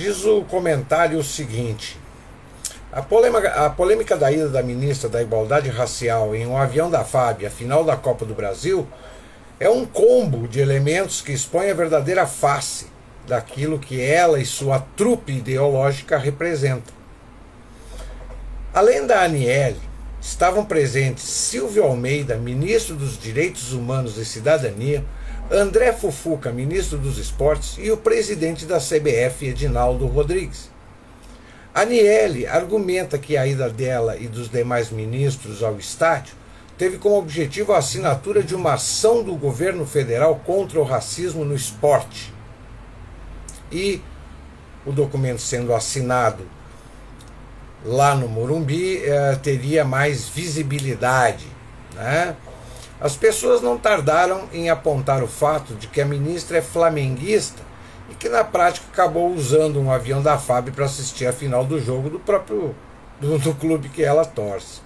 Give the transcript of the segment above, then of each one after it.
Diz o comentário o seguinte: a polêmica da ida da ministra da Igualdade Racial em um avião da FAB à final da Copa do Brasil é um combo de elementos que expõe a verdadeira face daquilo que ela e sua trupe ideológica representam. Além da Aniele, estavam presentes Silvio Almeida, ministro dos Direitos Humanos e Cidadania, André Fufuca, ministro dos Esportes, e o presidente da CBF, Edinaldo Rodrigues. Aniele argumenta que a ida dela e dos demais ministros ao estádio teve como objetivo a assinatura de uma ação do governo federal contra o racismo no esporte. E o documento sendo assinado lá no Morumbi teria mais visibilidade, né? As pessoas não tardaram em apontar o fato de que a ministra é flamenguista e que na prática acabou usando um avião da FAB para assistir a final do jogo do clube que ela torce.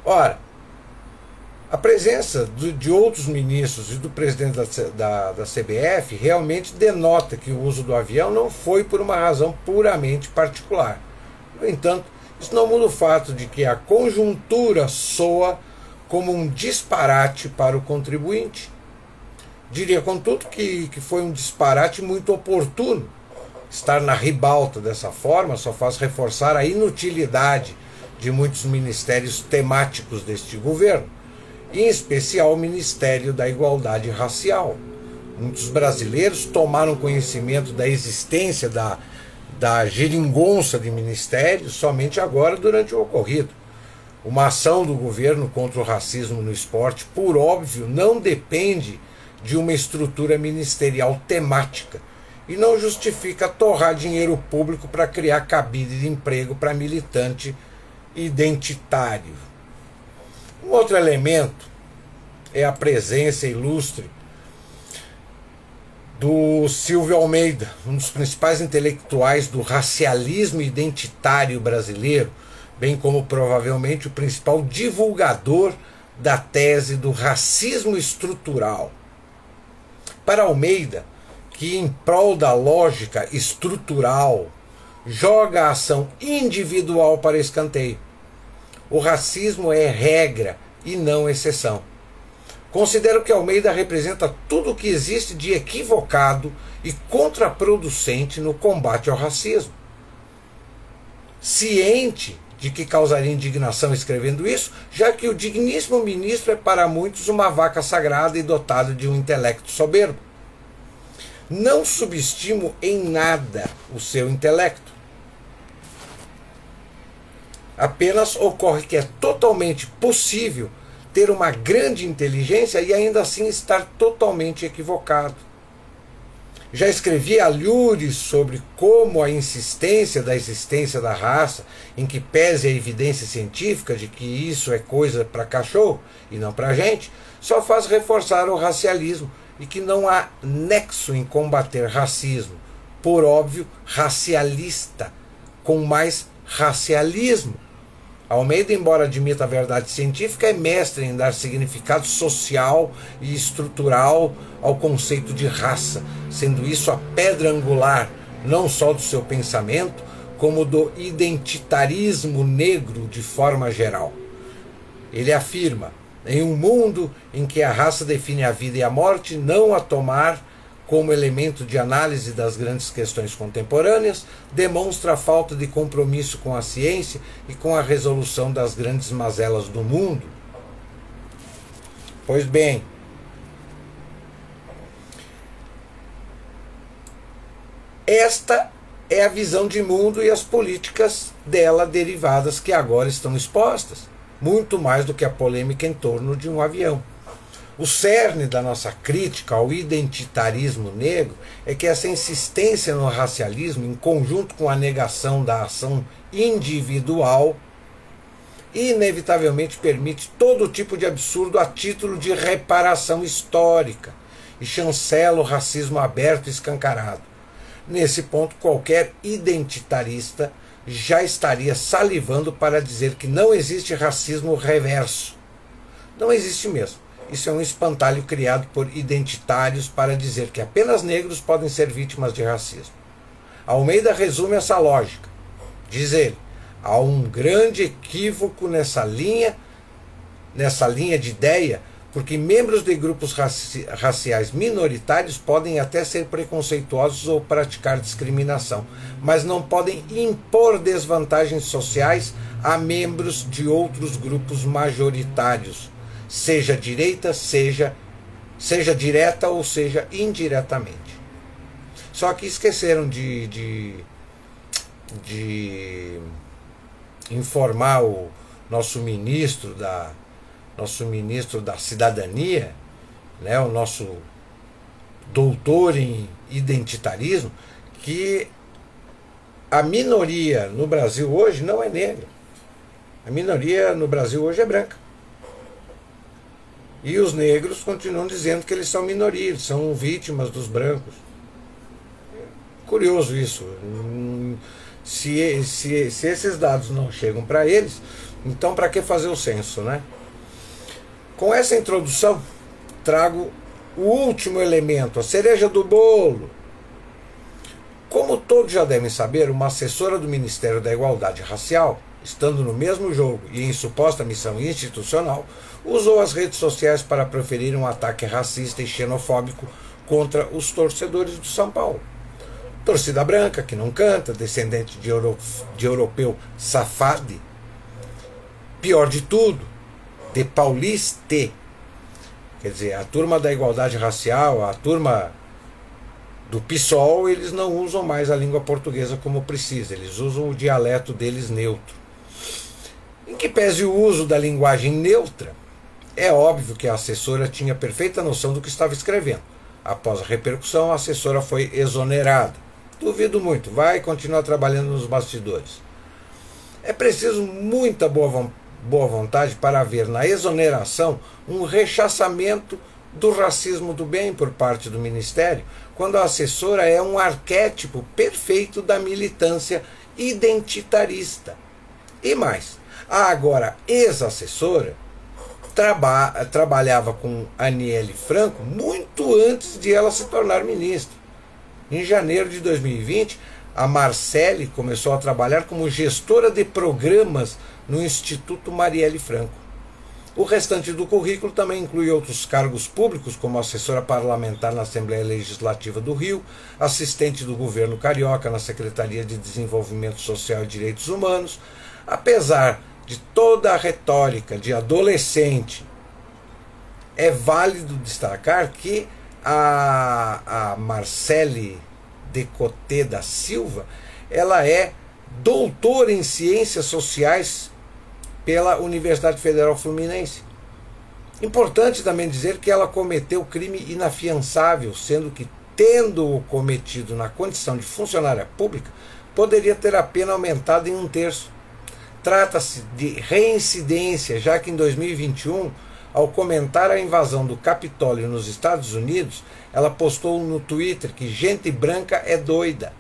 Ora, a presença de outros ministros e do presidente da CBF realmente denota que o uso do avião não foi por uma razão puramente particular. No entanto, isso não muda o fato de que a conjuntura soa como um disparate para o contribuinte. Diria, contudo, que foi um disparate muito oportuno. Estar na ribalta dessa forma só faz reforçar a inutilidade de muitos ministérios temáticos deste governo, em especial o Ministério da Igualdade Racial. Muitos brasileiros tomaram conhecimento da existência da geringonça de ministérios somente agora durante o ocorrido. Uma ação do governo contra o racismo no esporte, por óbvio, não depende de uma estrutura ministerial temática e não justifica torrar dinheiro público para criar cabide de emprego para militante identitário. Um outro elemento é a presença ilustre do Silvio Almeida, um dos principais intelectuais do racialismo identitário brasileiro, bem como provavelmente o principal divulgador da tese do racismo estrutural. Para Almeida, que em prol da lógica estrutural joga a ação individual para escanteio, o racismo é regra e não exceção. Considero que Almeida representa tudo o que existe de equivocado e contraproducente no combate ao racismo. Ciente de que causaria indignação escrevendo isso, já que o digníssimo ministro é para muitos uma vaca sagrada e dotado de um intelecto soberbo. Não subestimo em nada o seu intelecto. Apenas ocorre que é totalmente possível ter uma grande inteligência e ainda assim estar totalmente equivocado. Já escrevi alhures sobre como a insistência da existência da raça, em que pese a evidência científica de que isso é coisa para cachorro e não para gente, só faz reforçar o racialismo e que não há nexo em combater racismo, por óbvio, racialista, com mais racialismo. Almeida, embora admita a verdade científica, é mestre em dar significado social e estrutural ao conceito de raça, sendo isso a pedra angular não só do seu pensamento, como do identitarismo negro de forma geral. Ele afirma: em um mundo em que a raça define a vida e a morte, não a tomar como elemento de análise das grandes questões contemporâneas, demonstra a falta de compromisso com a ciência e com a resolução das grandes mazelas do mundo. Pois bem, esta é a visão de mundo e as políticas dela derivadas que agora estão expostas, muito mais do que a polêmica em torno de um avião. O cerne da nossa crítica ao identitarismo negro é que essa insistência no racialismo, em conjunto com a negação da ação individual, inevitavelmente permite todo tipo de absurdo a título de reparação histórica e chancela o racismo aberto e escancarado. Nesse ponto, qualquer identitarista já estaria salivando para dizer que não existe racismo reverso. Não existe mesmo. Isso é um espantalho criado por identitários para dizer que apenas negros podem ser vítimas de racismo. Almeida resume essa lógica. Diz ele: há um grande equívoco nessa linha de ideia, porque membros de grupos raciais minoritários podem até ser preconceituosos ou praticar discriminação, mas não podem impor desvantagens sociais a membros de outros grupos majoritários, seja direta, seja direta ou seja indiretamente. Só que esqueceram de informar o nosso ministro da cidadania, né, o nosso doutor em identitarismo, que a minoria no Brasil hoje não é negra. A minoria no Brasil hoje é branca. E os negros continuam dizendo que eles são minoria, eles são vítimas dos brancos. Curioso isso. Se esses dados não chegam para eles, então para que fazer o censo, né? Com essa introdução, trago o último elemento, a cereja do bolo. Como todos já devem saber, uma assessora do Ministério da Igualdade Racial, estando no mesmo jogo e em suposta missão institucional, usou as redes sociais para proferir um ataque racista e xenofóbico contra os torcedores do São Paulo. Torcida branca, que não canta, descendente de europeu safade. Pior de tudo, de pauliste. Quer dizer, a turma da igualdade racial, a turma do PSOL, eles não usam mais a língua portuguesa como precisa, eles usam o dialeto deles neutro. Em que pese o uso da linguagem neutra, é óbvio que a assessora tinha perfeita noção do que estava escrevendo. Após a repercussão, a assessora foi exonerada. Duvido muito, vai continuar trabalhando nos bastidores. É preciso muita boa vontade para ver na exoneração um rechaçamento do racismo do bem por parte do Ministério, quando a assessora é um arquétipo perfeito da militância identitarista. E mais, a agora ex-assessora trabalhava com Aniele Franco muito antes de ela se tornar ministra. Em janeiro de 2020, a Marcele começou a trabalhar como gestora de programas no Instituto Marielle Franco. O restante do currículo também inclui outros cargos públicos, como assessora parlamentar na Assembleia Legislativa do Rio, assistente do governo carioca na Secretaria de Desenvolvimento Social e Direitos Humanos. Apesar de toda a retórica de adolescente, é válido destacar que a Marcele Decoté da Silva, ela é doutora em Ciências Sociais pela Universidade Federal Fluminense. Importante também dizer que ela cometeu crime inafiançável, sendo que, tendo-o cometido na condição de funcionária pública, poderia ter a pena aumentada em 1/3. Trata-se de reincidência, já que em 2021, ao comentar a invasão do Capitólio nos Estados Unidos, ela postou no Twitter que gente branca é doida.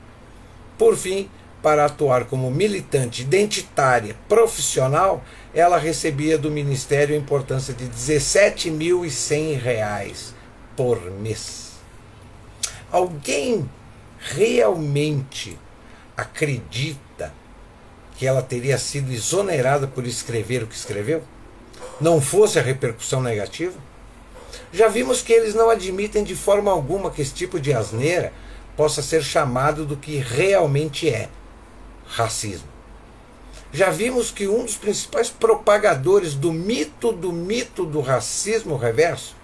Por fim, para atuar como militante identitária profissional, ela recebia do Ministério a importância de R$ 17.100 por mês. Alguém realmente acredita que ela teria sido exonerada por escrever o que escreveu? Não fosse a repercussão negativa? Já vimos que eles não admitem de forma alguma que esse tipo de asneira possa ser chamado do que realmente é: racismo. Já vimos que um dos principais propagadores do mito do racismo reverso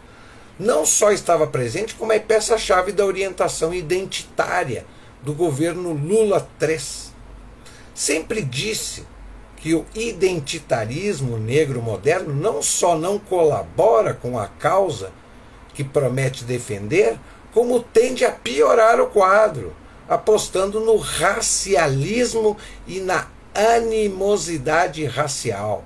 não só estava presente, como é peça-chave da orientação identitária do governo Lula III. Sempre disse que o identitarismo negro moderno não só não colabora com a causa que promete defender, como tende a piorar o quadro, apostando no racialismo e na animosidade racial.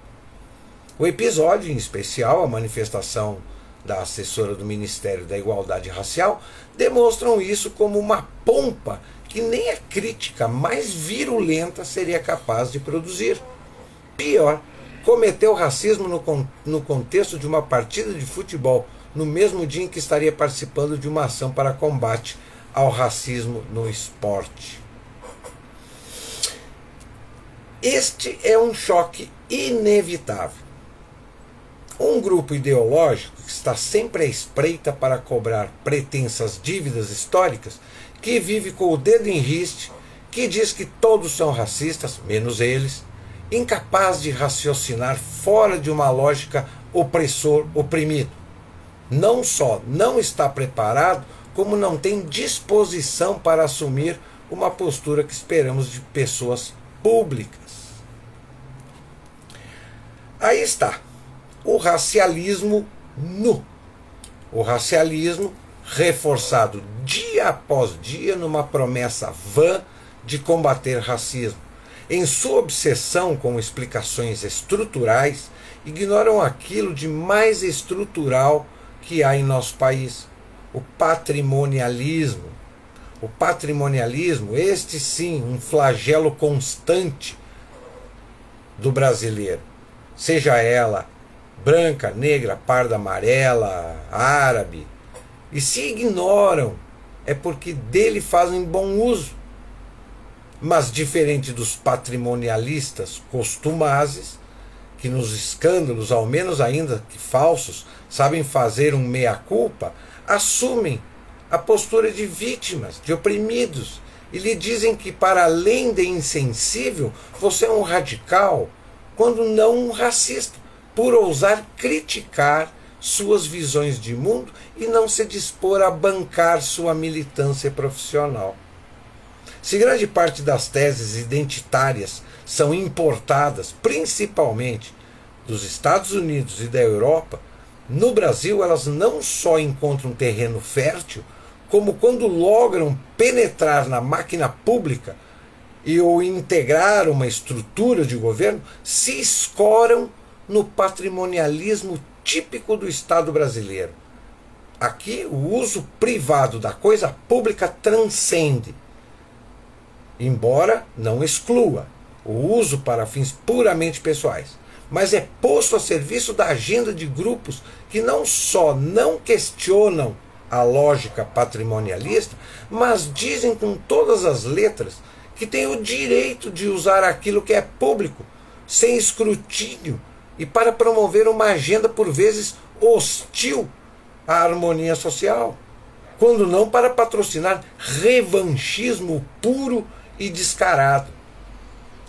O episódio, em especial a manifestação da assessora do Ministério da Igualdade Racial, demonstram isso como uma pompa que nem a crítica mais virulenta seria capaz de produzir. Pior, cometeu racismo no contexto de uma partida de futebol, no mesmo dia em que estaria participando de uma ação para combate ao racismo no esporte. Este é um choque inevitável. Um grupo ideológico que está sempre à espreita para cobrar pretensas dívidas históricas, que vive com o dedo em riste, que diz que todos são racistas, menos eles, incapaz de raciocinar fora de uma lógica opressor-oprimido. Não só não está preparado, como não tem disposição para assumir uma postura que esperamos de pessoas públicas. Aí está, o racialismo nu. O racialismo reforçado dia após dia numa promessa vã de combater racismo. Em sua obsessão com explicações estruturais, ignoram aquilo de mais estrutural que há em nosso país, o patrimonialismo. O patrimonialismo, este sim, um flagelo constante do brasileiro, seja ela branca, negra, parda, amarela, árabe. E se ignoram, é porque dele fazem bom uso. Mas diferente dos patrimonialistas costumazes, que nos escândalos, ao menos ainda que falsos, sabem fazer um meia-culpa, assumem a postura de vítimas, de oprimidos, e lhe dizem que, para além de insensível, você é um radical, quando não um racista, por ousar criticar suas visões de mundo e não se dispor a bancar sua militância profissional. Se grande parte das teses identitárias são importadas, principalmente dos Estados Unidos e da Europa, no Brasil elas não só encontram terreno fértil, como quando logram penetrar na máquina pública e ou integrar uma estrutura de governo, se escoram no patrimonialismo típico do Estado brasileiro. Aqui o uso privado da coisa pública transcende, embora não exclua o uso para fins puramente pessoais, mas é posto a serviço da agenda de grupos que não só não questionam a lógica patrimonialista, mas dizem com todas as letras que têm o direito de usar aquilo que é público, sem escrutínio, e para promover uma agenda por vezes hostil à harmonia social, quando não para patrocinar revanchismo puro e descarado.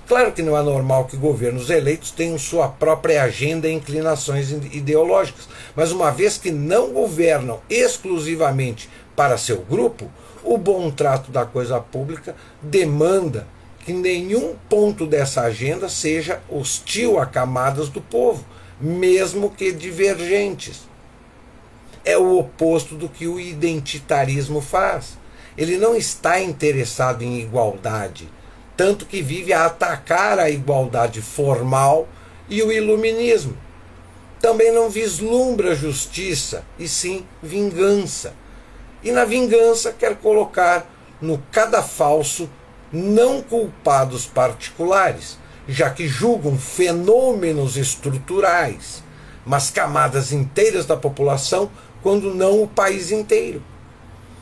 Claro que não é normal que governos eleitos tenham sua própria agenda e inclinações ideológicas, mas uma vez que não governam exclusivamente para seu grupo, o bom trato da coisa pública demanda que nenhum ponto dessa agenda seja hostil a camadas do povo, mesmo que divergentes. É o oposto do que o identitarismo faz. Ele não está interessado em igualdade, tanto que vive a atacar a igualdade formal e o iluminismo. Também não vislumbra justiça, e sim vingança. E na vingança quer colocar no cadafalso não culpados particulares, já que julgam fenômenos estruturais, mas camadas inteiras da população, quando não o país inteiro.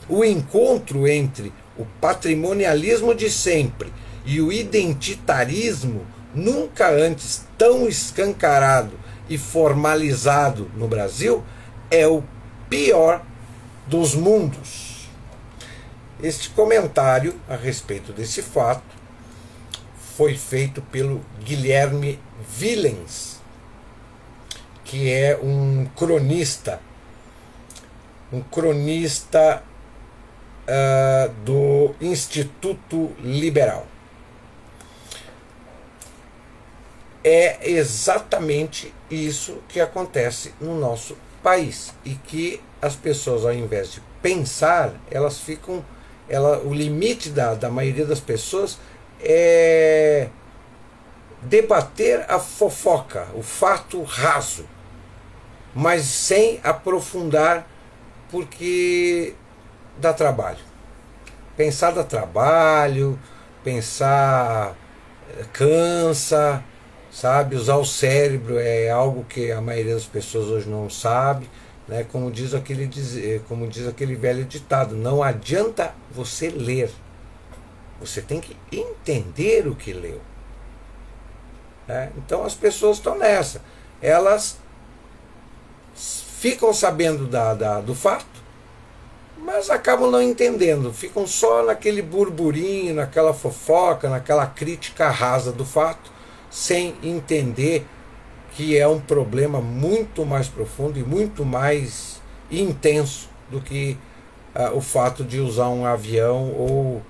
O encontro entre o patrimonialismo de sempre e o identitarismo, nunca antes tão escancarado e formalizado no Brasil, é o pior dos mundos. Este comentário a respeito desse fato foi feito pelo Guilherme Villens, que é um cronista do Instituto Liberal. É exatamente isso que acontece no nosso país, e que as pessoas, ao invés de pensar, elas ficam... o limite da maioria das pessoas é debater a fofoca, o fato raso, mas sem aprofundar, porque dá trabalho. Pensar dá trabalho, pensar cansa, sabe? Usar o cérebro é algo que a maioria das pessoas hoje não sabe, né? Como diz aquele velho ditado, não adianta você ler, você tem que entender o que leu. né? Então as pessoas estão nessa. Elas ficam sabendo do fato, mas acabam não entendendo. Ficam só naquele burburinho, naquela fofoca, naquela crítica rasa do fato, sem entender que é um problema muito mais profundo e muito mais intenso do que o fato de usar um avião ou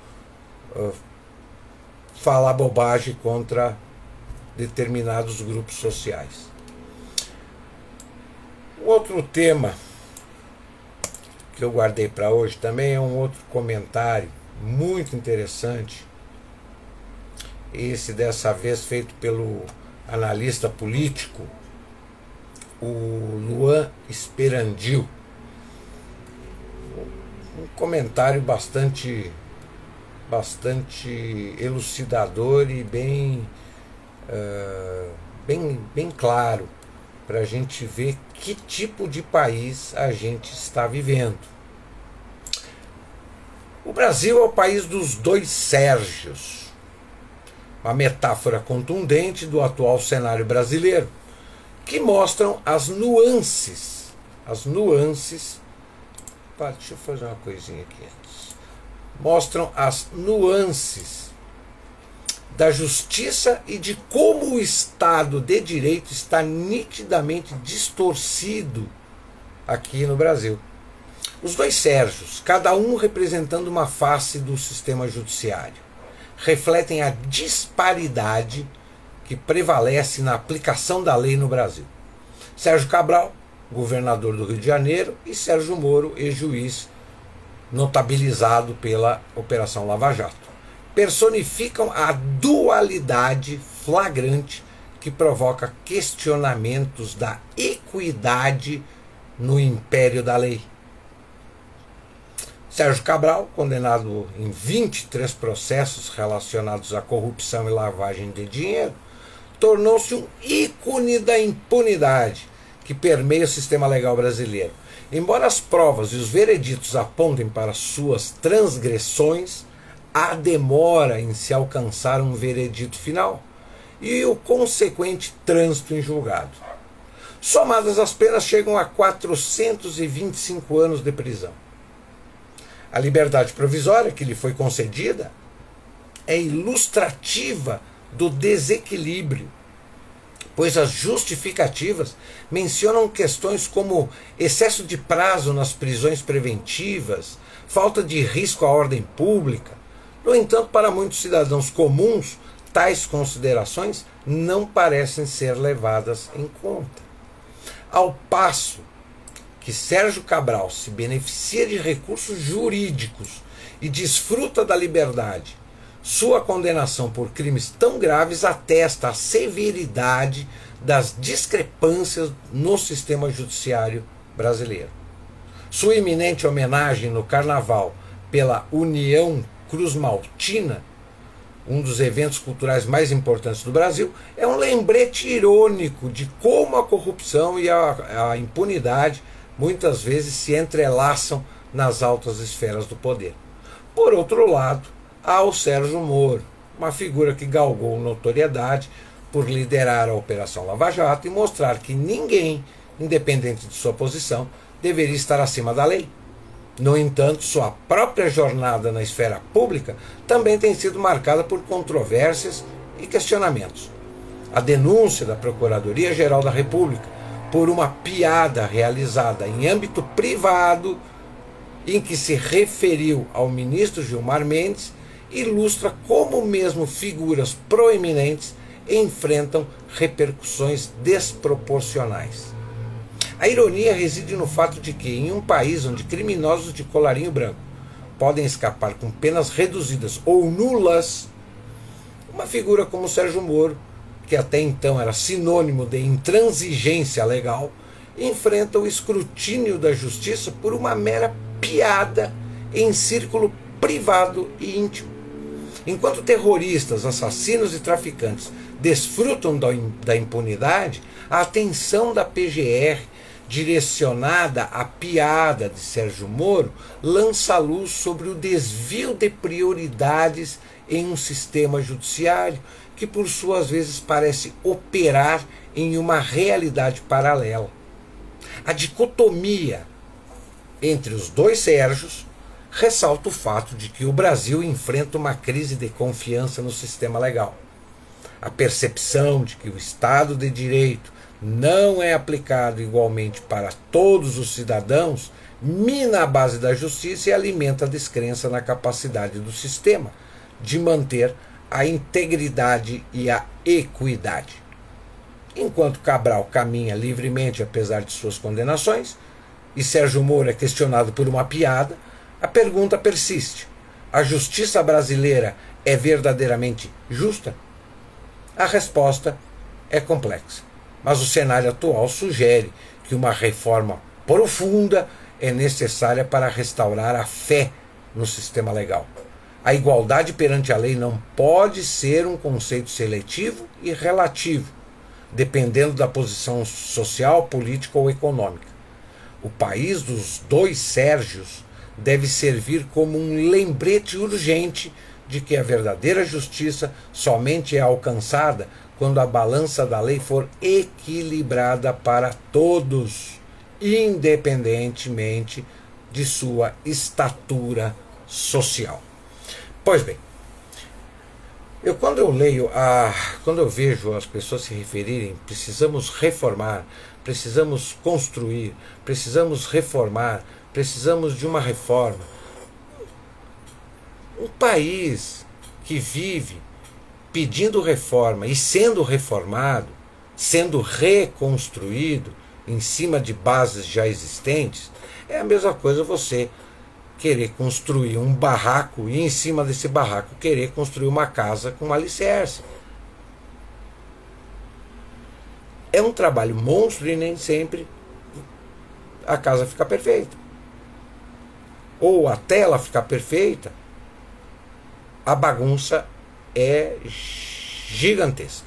falar bobagem contra determinados grupos sociais. Um outro tema que eu guardei para hoje também é um outro comentário muito interessante, esse dessa vez feito pelo analista político, o Luan Esperandil. Um comentário bastante elucidador e bem claro, para a gente ver que tipo de país a gente está vivendo. O Brasil é o país dos dois Sérgios, uma metáfora contundente do atual cenário brasileiro, que mostram as nuances. Deixa eu fazer uma coisinha aqui antes. Mostram as nuances da justiça e de como o Estado de Direito está nitidamente distorcido aqui no Brasil. Os dois Sérgios, cada um representando uma face do sistema judiciário, refletem a disparidade que prevalece na aplicação da lei no Brasil. Sérgio Cabral, governador do Rio de Janeiro, e Sérgio Moro, ex-juiz notabilizado pela Operação Lava Jato, personificam a dualidade flagrante que provoca questionamentos da equidade no império da lei. Sérgio Cabral, condenado em 23 processos relacionados à corrupção e lavagem de dinheiro, tornou-se um ícone da impunidade que permeia o sistema legal brasileiro. Embora as provas e os vereditos apontem para suas transgressões, há demora em se alcançar um veredito final e o consequente trânsito em julgado. Somadas as penas chegam a 425 anos de prisão. A liberdade provisória que lhe foi concedida é ilustrativa do desequilíbrio, pois as justificativas mencionam questões como excesso de prazo nas prisões preventivas, falta de risco à ordem pública. No entanto, para muitos cidadãos comuns, tais considerações não parecem ser levadas em conta. Ao passo que Sérgio Cabral se beneficia de recursos jurídicos e desfruta da liberdade, sua condenação por crimes tão graves atesta a severidade das discrepâncias no sistema judiciário brasileiro. Sua iminente homenagem no Carnaval pela União Cruz Maltina, um dos eventos culturais mais importantes do Brasil, é um lembrete irônico de como a corrupção e a impunidade muitas vezes se entrelaçam nas altas esferas do poder. Por outro lado, há o Sérgio Moro, uma figura que galgou notoriedade por liderar a Operação Lava Jato e mostrar que ninguém, independente de sua posição, deveria estar acima da lei. No entanto, sua própria jornada na esfera pública também tem sido marcada por controvérsias e questionamentos. A denúncia da Procuradoria-Geral da República por uma piada realizada em âmbito privado em que se referiu ao ministro Gilmar Mendes ilustra como mesmo figuras proeminentes enfrentam repercussões desproporcionais. A ironia reside no fato de que, em um país onde criminosos de colarinho branco podem escapar com penas reduzidas ou nulas, uma figura como Sérgio Moro, que até então era sinônimo de intransigência legal, enfrenta o escrutínio da justiça por uma mera piada em círculo privado e íntimo. Enquanto terroristas, assassinos e traficantes desfrutam da impunidade, a atenção da PGR, direcionada à piada de Sérgio Moro, lança luz sobre o desvio de prioridades em um sistema judiciário que, por suas vezes, parece operar em uma realidade paralela. A dicotomia entre os dois Sérgios ressalta o fato de que o Brasil enfrenta uma crise de confiança no sistema legal. A percepção de que o Estado de Direito não é aplicado igualmente para todos os cidadãos mina a base da justiça e alimenta a descrença na capacidade do sistema de manter a integridade e a equidade. Enquanto Cabral caminha livremente apesar de suas condenações, e Sérgio Moro é questionado por uma piada, a pergunta persiste: a justiça brasileira é verdadeiramente justa? A resposta é complexa, mas o cenário atual sugere que uma reforma profunda é necessária para restaurar a fé no sistema legal. A igualdade perante a lei não pode ser um conceito seletivo e relativo, dependendo da posição social, política ou econômica. O país dos dois Sérgios deve servir como um lembrete urgente de que a verdadeira justiça somente é alcançada quando a balança da lei for equilibrada para todos, independentemente de sua estatura social. Pois bem, quando eu vejo as pessoas se referirem, precisamos reformar, precisamos construir, precisamos reformar, precisamos de uma reforma. Um país que vive pedindo reforma e sendo reformado, sendo reconstruído em cima de bases já existentes, é a mesma coisa você querer construir um barraco e em cima desse barraco querer construir uma casa com alicerce. É um trabalho monstro e nem sempre a casa fica perfeita. Ou até ela ficar perfeita, a bagunça é gigantesca.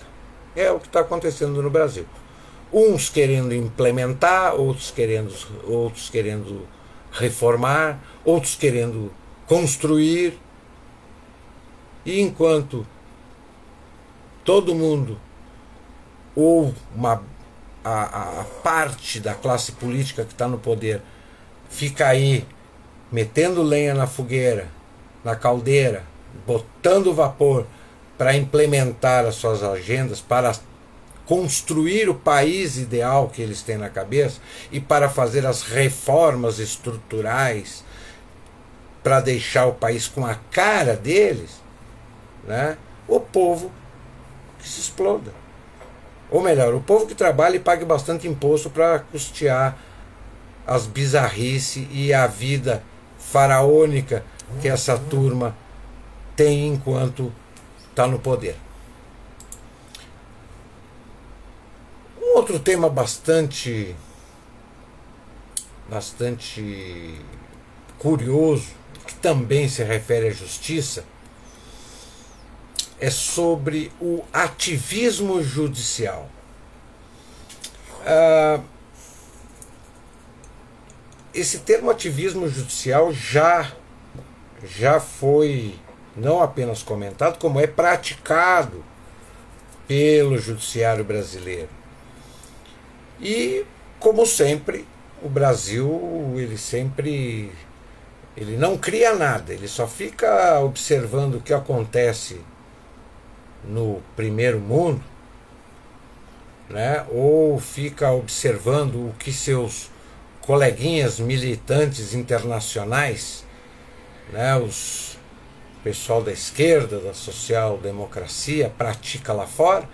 É o que está acontecendo no Brasil. Uns querendo implementar, outros querendo reformar, outros querendo construir. E enquanto todo mundo, ou a parte da classe política que está no poder, fica aí metendo lenha na fogueira, na caldeira, botando vapor para implementar as suas agendas, para construir o país ideal que eles têm na cabeça e para fazer as reformas estruturais para deixar o país com a cara deles, né? O povo que se exploda. Ou melhor, o povo que trabalha e pague bastante imposto para custear as bizarrices e a vida faraônica que essa turma tem enquanto está no poder. Um outro tema bastante curioso, que também se refere à justiça, é sobre o ativismo judicial. Esse termo ativismo judicial já foi não apenas comentado, como é praticado pelo judiciário brasileiro. E, como sempre, o Brasil, ele não cria nada, ele só fica observando o que acontece no primeiro mundo, né? Ou fica observando o que seus coleguinhas militantes internacionais, né, o pessoal da esquerda, da social-democracia, pratica lá fora,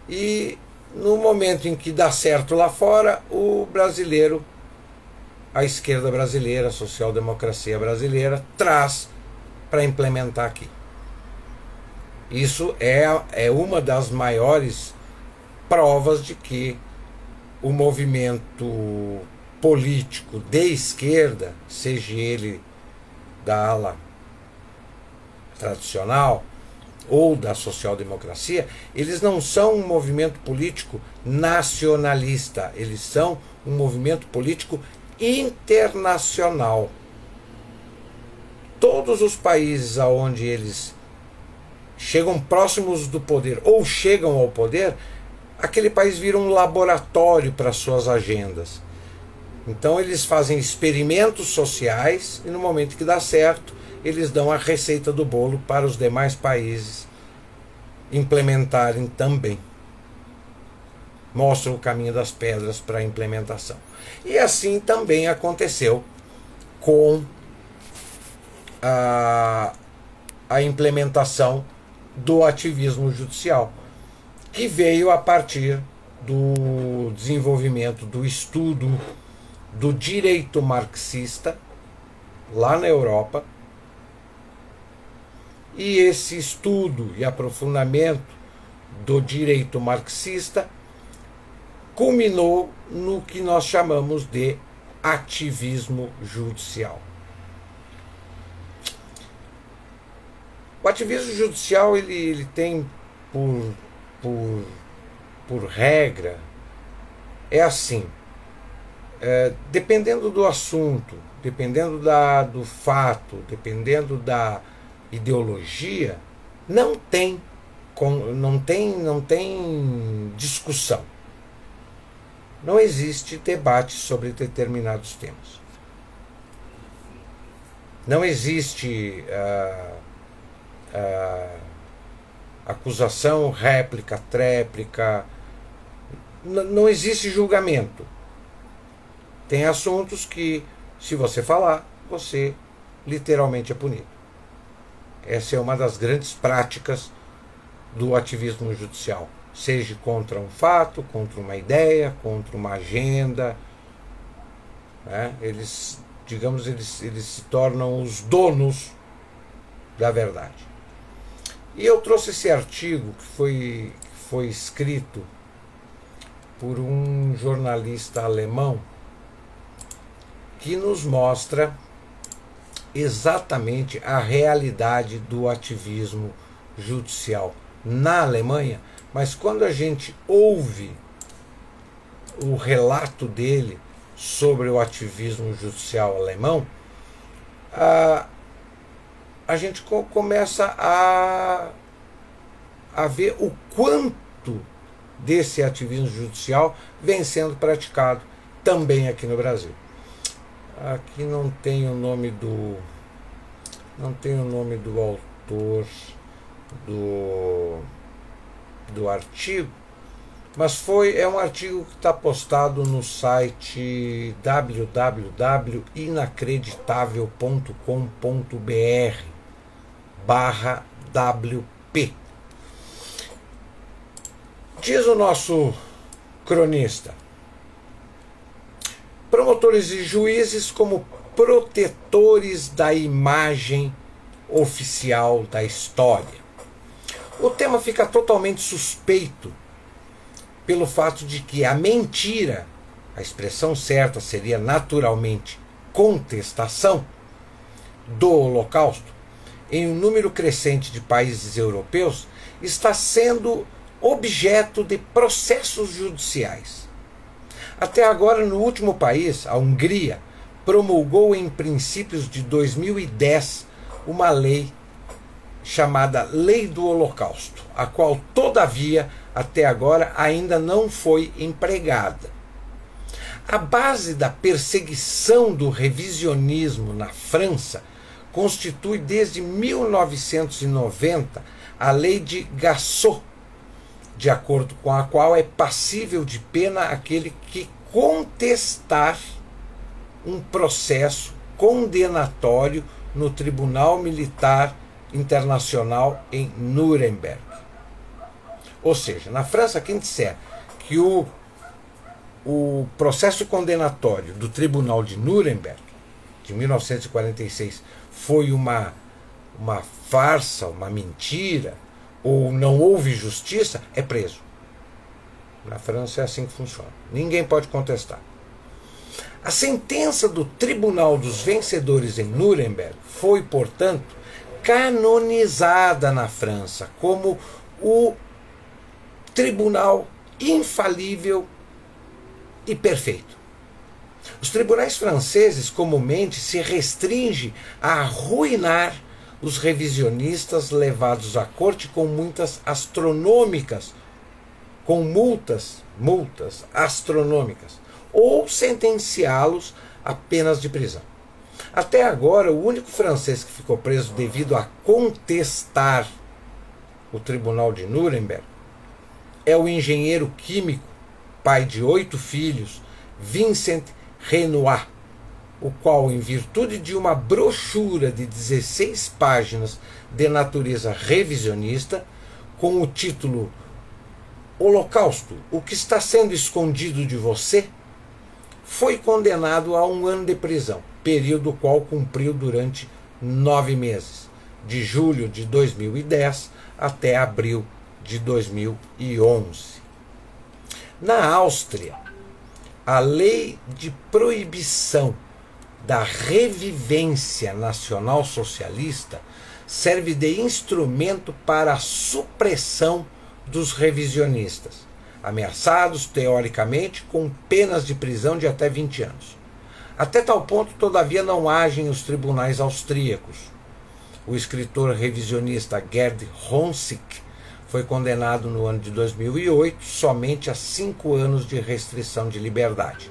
e no momento em que dá certo lá fora, o brasileiro, a esquerda brasileira, a social-democracia brasileira, traz para implementar aqui. Isso é uma das maiores provas de que o movimento político de esquerda, seja ele da ala tradicional ou da social-democracia, eles não são um movimento político nacionalista, eles são um movimento político internacional. Todos os países aonde eles chegam próximos do poder ou chegam ao poder, aquele país vira um laboratório para suas agendas. Então eles fazem experimentos sociais e no momento que dá certo, eles dão a receita do bolo para os demais países implementarem também. Mostram o caminho das pedras para a implementação. E assim também aconteceu com a implementação do ativismo judicial, que veio a partir do desenvolvimento do estudo do direito marxista lá na Europa. E esse estudo e aprofundamento do direito marxista culminou no que nós chamamos de ativismo judicial. O ativismo judicial ele tem por regra, é assim, dependendo do assunto, dependendo do fato, dependendo da ideologia, não tem discussão. Não existe debate sobre determinados temas. Não existe acusação, réplica, tréplica. Não existe julgamento. Tem assuntos que, se você falar, você literalmente é punido. Essa é uma das grandes práticas do ativismo judicial. Seja contra um fato, contra uma ideia, contra uma agenda. Né? Eles se tornam os donos da verdade. E eu trouxe esse artigo que foi escrito por um jornalista alemão que nos mostra exatamente a realidade do ativismo judicial na Alemanha, mas quando a gente ouve o relato dele sobre o ativismo judicial alemão, a gente começa a ver o quanto desse ativismo judicial vem sendo praticado também aqui no Brasil. Aqui não tem o nome do autor do artigo, mas é um artigo que está postado no site www.inacreditável.com.br/WP. Diz o nosso cronista: promotores e juízes como protetores da imagem oficial da história. O tema fica totalmente suspeito pelo fato de que a mentira, a expressão certa seria naturalmente contestação, do Holocausto, em um número crescente de países europeus, está sendo objeto de processos judiciais. Até agora, no último país, a Hungria, promulgou em princípios de 2010 uma lei chamada Lei do Holocausto, a qual, todavia, até agora ainda não foi empregada. A base da perseguição do revisionismo na França constitui desde 1990 a Lei de Gassot, de acordo com a qual é passível de pena aquele que contestar um processo condenatório no Tribunal Militar Internacional em Nuremberg. Ou seja, na França, quem disser que o processo condenatório do Tribunal de Nuremberg, de 1946, foi uma farsa, uma mentira, ou não houve justiça, é preso. Na França é assim que funciona. Ninguém pode contestar. A sentença do Tribunal dos Vencedores em Nuremberg foi, portanto, canonizada na França como o tribunal infalível e perfeito. Os tribunais franceses comumente se restringem a arruinar os revisionistas levados à corte com multas astronômicas, com multas astronômicas, ou sentenciá-los a penas de prisão. Até agora, o único francês que ficou preso devido a contestar o Tribunal de Nuremberg é o engenheiro químico, pai de 8 filhos, Vincent Renoir, o qual, em virtude de uma brochura de 16 páginas de natureza revisionista, com o título Holocausto, o que está sendo escondido de você, foi condenado a 1 ano de prisão, período qual cumpriu durante 9 meses, de julho de 2010 até abril de 2011. Na Áustria, a lei de proibição da revivência nacional socialista serve de instrumento para a supressão dos revisionistas, ameaçados teoricamente com penas de prisão de até 20 anos. Até tal ponto, todavia, não agem os tribunais austríacos. O escritor revisionista Gerd Honsick foi condenado no ano de 2008 somente a 5 anos de restrição de liberdade.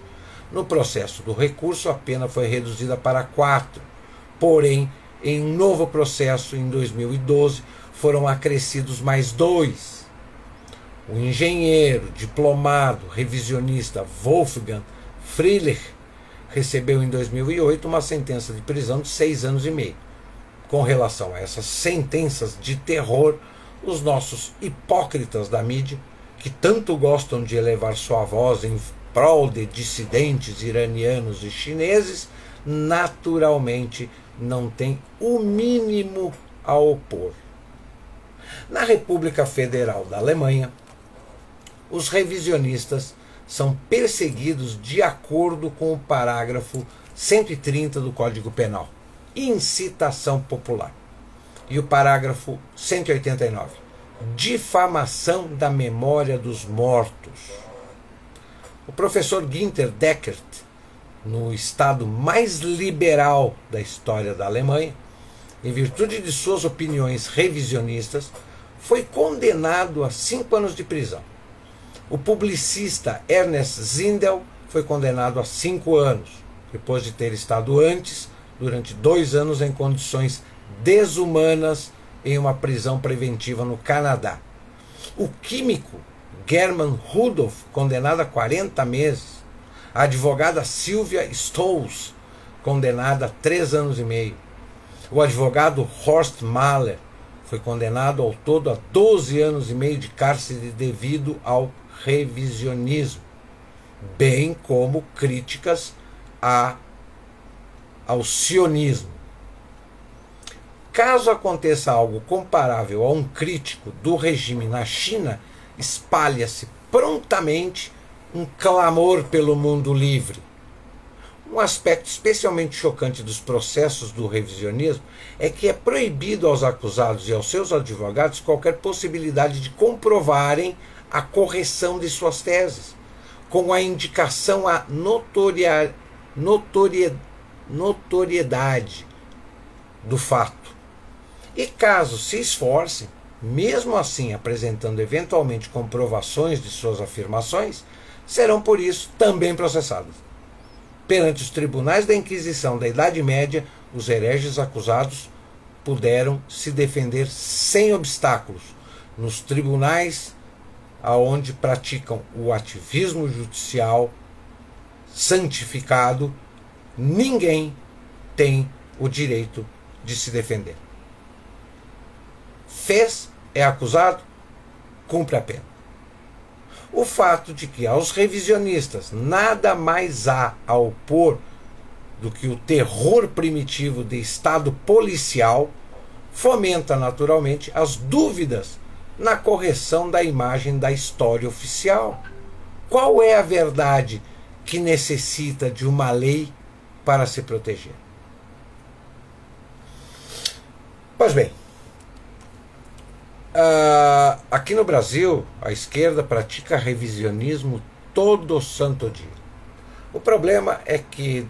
No processo do recurso, a pena foi reduzida para 4, porém, em um novo processo, em 2012, foram acrescidos mais 2. O engenheiro, diplomado, revisionista Wolfgang Friedrich recebeu em 2008 uma sentença de prisão de 6 anos e meio. Com relação a essas sentenças de terror, os nossos hipócritas da mídia, que tanto gostam de elevar sua voz em prol de dissidentes iranianos e chineses, naturalmente não têm o mínimo a opor. Na República Federal da Alemanha, os revisionistas são perseguidos de acordo com o parágrafo 130 do Código Penal, incitação popular, e o parágrafo 189, difamação da memória dos mortos. O professor Günther Deckert, no estado mais liberal da história da Alemanha, em virtude de suas opiniões revisionistas, foi condenado a 5 anos de prisão. O publicista Ernest Zindel foi condenado a 5 anos, depois de ter estado antes, durante 2 anos, em condições desumanas em uma prisão preventiva no Canadá. O químico German Rudolph, condenado a 40 meses. A advogada Sylvia Stolz, condenada a 3 anos e meio. O advogado Horst Mahler foi condenado ao todo a 12 anos e meio de cárcere devido ao revisionismo, bem como críticas ao sionismo. Caso aconteça algo comparável a um crítico do regime na China, espalha-se prontamente um clamor pelo mundo livre. Um aspecto especialmente chocante dos processos do revisionismo é que é proibido aos acusados e aos seus advogados qualquer possibilidade de comprovarem a correção de suas teses, com a indicação à notoriedade do fato. E caso se esforcem, mesmo assim apresentando eventualmente comprovações de suas afirmações, serão por isso também processados. Perante os tribunais da Inquisição da Idade Média, os hereges acusados puderam se defender sem obstáculos. Nos tribunais aonde praticam o ativismo judicial santificado, ninguém tem o direito de se defender. Fez, é acusado, cumpre a pena. O fato de que aos revisionistas nada mais há a opor do que o terror primitivo de Estado policial fomenta naturalmente as dúvidas na correção da imagem da história oficial. Qual é a verdade que necessita de uma lei para se proteger? Pois bem, aqui no Brasil, a esquerda pratica revisionismo todo santo dia. O problema é que,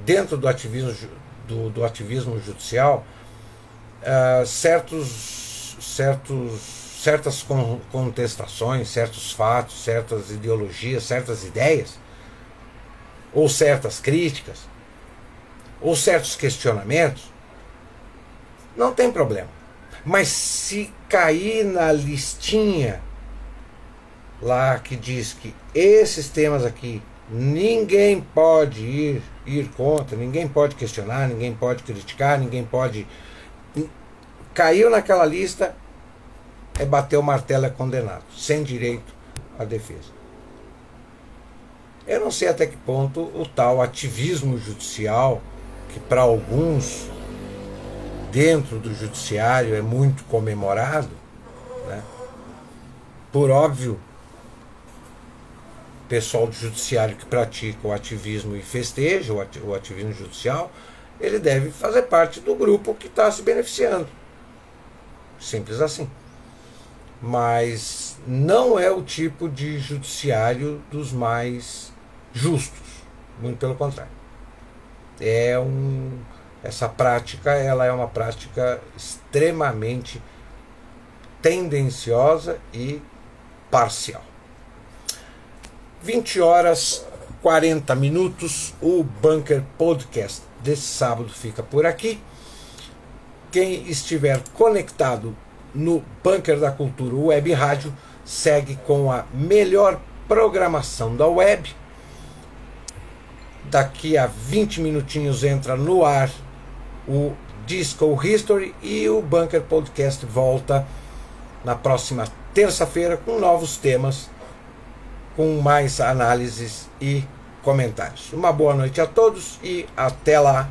dentro do ativismo judicial, certas contestações, certos fatos, certas ideologias, certas ideias, ou certas críticas, ou certos questionamentos, não tem problema. Mas se cair na listinha lá que diz que esses temas aqui ninguém pode ir contra, ninguém pode questionar, ninguém pode criticar, ninguém pode... Caiu naquela lista, é bater o martelo, é condenado, sem direito à defesa. Eu não sei até que ponto o tal ativismo judicial, que para alguns dentro do judiciário é muito comemorado, né? Por óbvio, o pessoal do judiciário que pratica o ativismo e festeja o ativismo judicial, ele deve fazer parte do grupo que está se beneficiando. Simples assim. Mas não é o tipo de judiciário dos mais justos, muito pelo contrário. Essa prática, ela é uma prática extremamente tendenciosa e parcial. 20h40, o Bunker Podcast desse sábado fica por aqui. Quem estiver conectado no Bunker da Cultura Web Rádio segue com a melhor programação da web. Daqui a 20 minutinhos entra no ar o Disco History e o Bunker Podcast volta na próxima terça-feira com novos temas, com mais análises e comentários. Uma boa noite a todos e até lá.